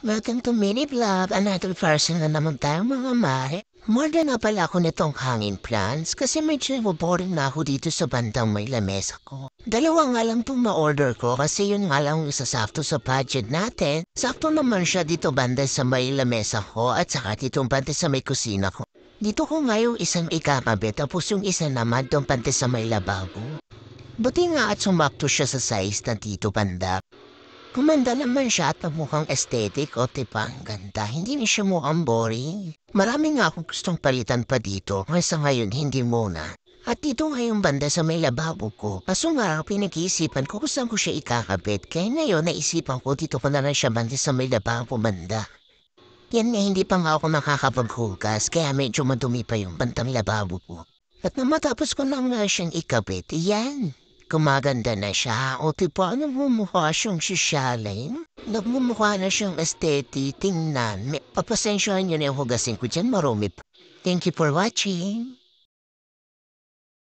Welcome to Mini Vlog. Another person na naman tayo mga mare. Murder na pala ako nitong hangin plants kasi medyo boring na ako dito sa bandang may lamesa ko. Dalawa nga lang itong ma-order ko kasi yun nga lang isa sakto sa budget natin. Sakto naman siya dito banda sa may lamesa ko at saka dito banda sa may kusina ko. Dito ko nga yung isang ikakabit tapos yung isa naman doon banda sa may lababo. Buti nga at sumakto siya sa size na dito banda. Gumanda naman siya at mukhang aesthetic o diba ang ganda. Hindi na siya mukhang boring. Marami nga akong gustong palitan pa dito. Kaysa ngayon hindi muna. At dito nga yung banda sa may lababo ko. Kaso nga pinag-iisipan ko kung saan ko siya ikakabit. Kaya ngayon naisipan ko dito ko na lang siya banda sa may lababo banda. Yan nga hindi pa nga ako nakakapaghugas. Kaya medyo madumi pa yung bandang lababo ko. At nang matapos ko lang nga siyang ikabit, yan. Gumaganda na siya o tipo nagmumukha siyang sosyalin. Nagmumukha na siyang aesthetic. Tingnan, papasensyahan niyo na yung hugasin ko dyan marumi pa. Thank you for watching.